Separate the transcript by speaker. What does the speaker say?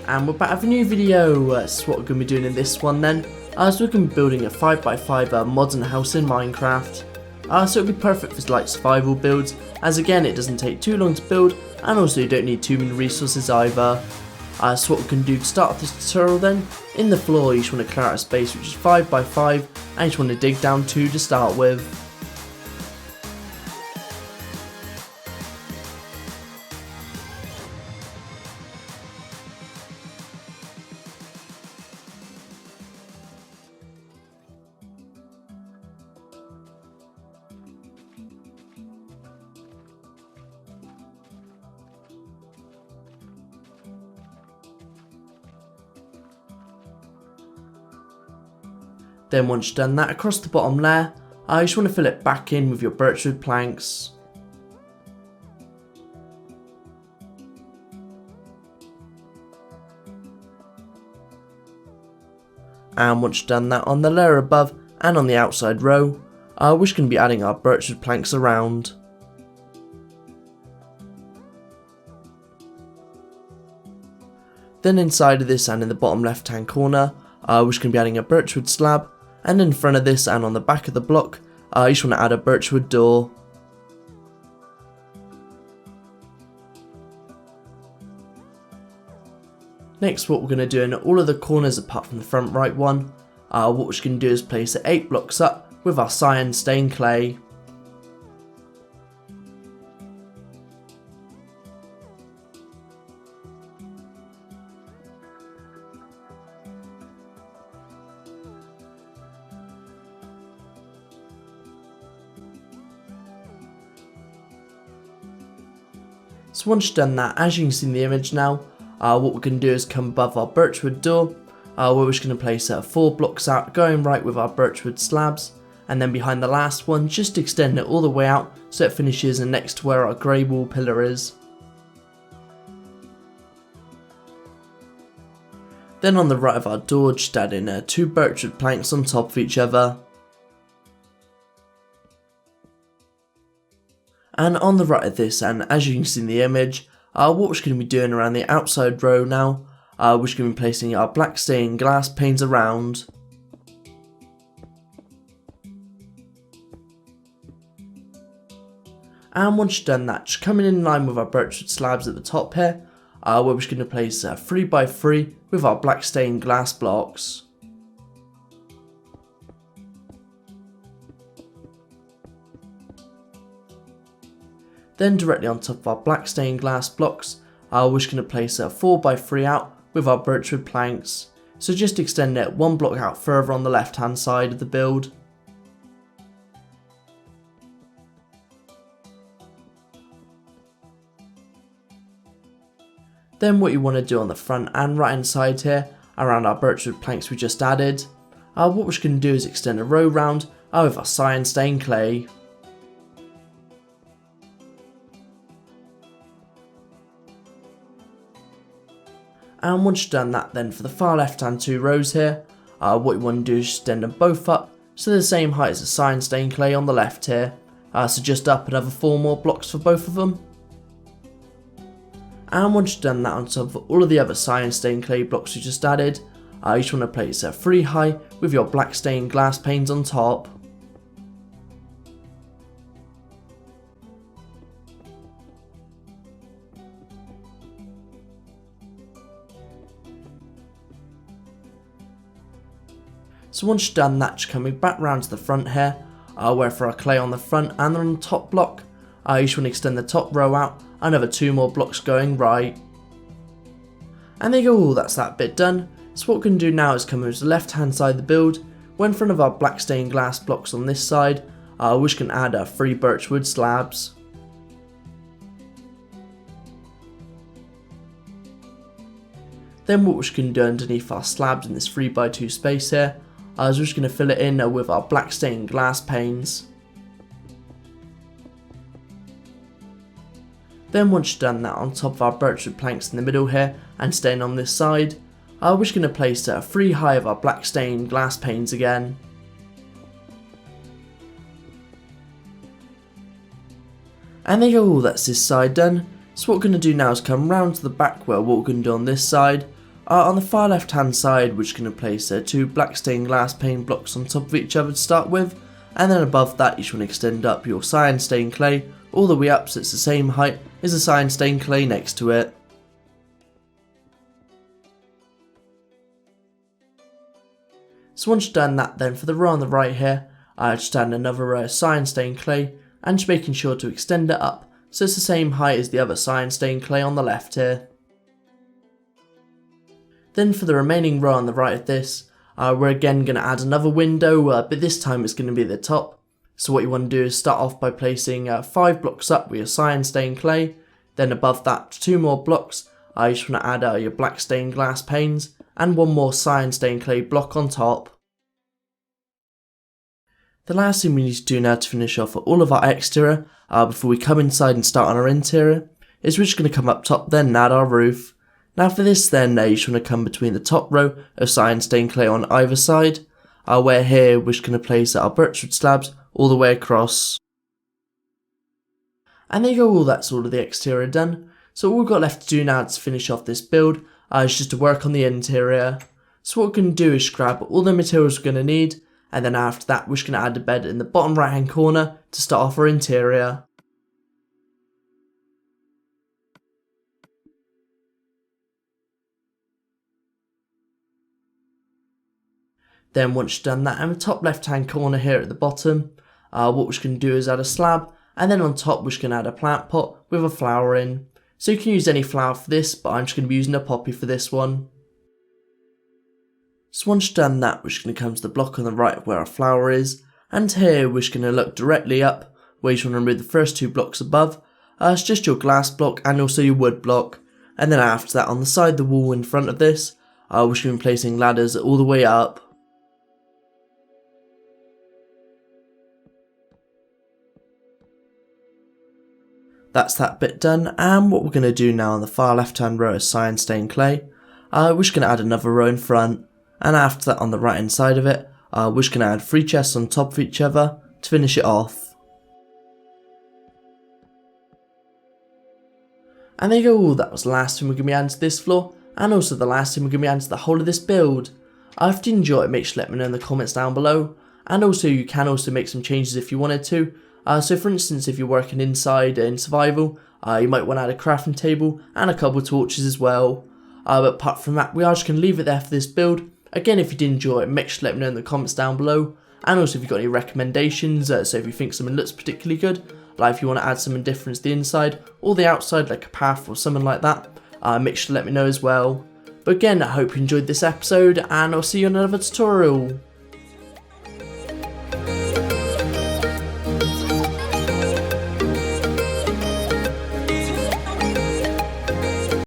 Speaker 1: And we're back with a new video. This is what we're going to be doing in this one then. So we're going to be building a 5x5 modern house in Minecraft. So it'll be perfect for like survival builds, as again it doesn't take too long to build, and also you don't need too many resources either. So what we can do to start off this tutorial then, in the floor you just want to clear out a space which is 5x5, and you just want to dig down 2 to start with. Then once you've done that, across the bottom layer, you just want to fill it back in with your birchwood planks. And once you've done that, on the layer above and on the outside row, we're just going to be adding our birchwood planks around. Then inside of this and in the bottom left hand corner, we're just going to be adding a birchwood slab. And in front of this and on the back of the block, you just want to add a birchwood door. Next, what we're going to do in all of the corners apart from the front right one, what we're just going to do is place 8 blocks up with our cyan stained clay. So once you've done that, as you can see in the image now, what we're going to do is come above our birchwood door, where we're just going to place 4 blocks out going right with our birchwood slabs, and then behind the last one just extend it all the way out so it finishes next to where our grey wall pillar is. Then on the right of our door just add in 2 birchwood planks on top of each other. And on the right of this, and as you can see in the image, what we're just going to be doing around the outside row now, we're just going to be placing our black stained glass panes around. And once you've done that, just coming in line with our birchwood slabs at the top here, we're just going to place 3x3 with our black stained glass blocks. Then directly on top of our black stained glass blocks, we're just going to place 4x3 out with our birchwood planks, so just extend it 1 block out further on the left hand side of the build. Then what you want to do on the front and right hand side here, around our birchwood planks we just added, what we're just going to do is extend a row round with our cyan stained clay. And once you've done that, then for the far left hand 2 rows here, what you want to do is extend them both up so they're the same height as the cyan stained clay on the left here, so just up another 4 more blocks for both of them. And once you've done that, on top of all of the other cyan stained clay blocks you just added, you just want to place 3 high with your black stained glass panes on top. So once you've done that, just coming back round to the front here, where for our clay on the front and on the top block, you just want to extend the top row out, another 2 more blocks going right. And there you go, that's that bit done. So what we're going to do now is come over to the left hand side of the build, where in front of our black stained glass blocks on this side, we're just going to add 3 birchwood slabs. Then what we're just going to do underneath our slabs in this 3x2 space here, is we're just going to fill it in with our black stained glass panes. Then once you've done that, on top of our birchwood planks in the middle here and staying on this side, we're just going to place 3 high of our black stained glass panes again. And there you go, that's this side done. So what we're going to do now is come round to the back where what we're going to do on this side, On the far left hand side, we're just going to place 2 black stained glass pane blocks on top of each other to start with, and then above that you just want to extend up your cyan stained clay all the way up so it's the same height as the cyan stained clay next to it. So once you've done that, then for the row on the right here, just add another row of cyan stained clay and just making sure to extend it up so it's the same height as the other cyan stained clay on the left here. Then for the remaining row on the right of this, we're again going to add another window, but this time it's going to be at the top. So what you want to do is start off by placing 5 blocks up with your cyan stained clay, then above that 2 more blocks, you just want to add your black stained glass panes, and 1 more cyan stained clay block on top. The last thing we need to do now to finish off all of our exterior, before we come inside and start on our interior, is we're just going to come up top then and add our roof. Now for this then, you just want to come between the top row of cyan stained clay on either side, where here we're just going to place our birchwood slabs all the way across. And there you go, all that's all of the exterior done. So all we've got left to do now to finish off this build is just to work on the interior. So what we're going to do is grab all the materials we're going to need, and then after that we're just going to add a bed in the bottom right hand corner to start off our interior. Then once you've done that, in the top left hand corner here at the bottom, what we're just going to do is add a slab, and then on top we're just going to add a plant pot with a flower in. So you can use any flower for this, but I'm just going to be using a poppy for this one. So once you've done that, we're just going to come to the block on the right where our flower is, and here we're just going to look directly up, where you just want to remove the first 2 blocks above. It's just your glass block and also your wood block, and then after that on the side of the wall in front of this, we're just going to be placing ladders all the way up. That's that bit done, and what we're going to do now on the far left hand row is cyan stained clay. We're just going to add another row in front, and after that on the right hand side of it, we're just going to add 3 chests on top of each other to finish it off. And there you go, that was the last thing we're going to be adding to this floor, and also the last thing we're going to be adding to the whole of this build. If you enjoy it, make sure to let me know in the comments down below, and also you can also make some changes if you wanted to. So for instance, if you're working inside in survival, you might want to add a crafting table and a couple of torches as well. But apart from that, we are just going to leave it there for this build. Again, if you did enjoy it, make sure to let me know in the comments down below. And also if you've got any recommendations, so if you think something looks particularly good, like if you want to add something different to the inside or the outside, like a path or something like that, make sure to let me know as well. But again, I hope you enjoyed this episode, and I'll see you in another tutorial.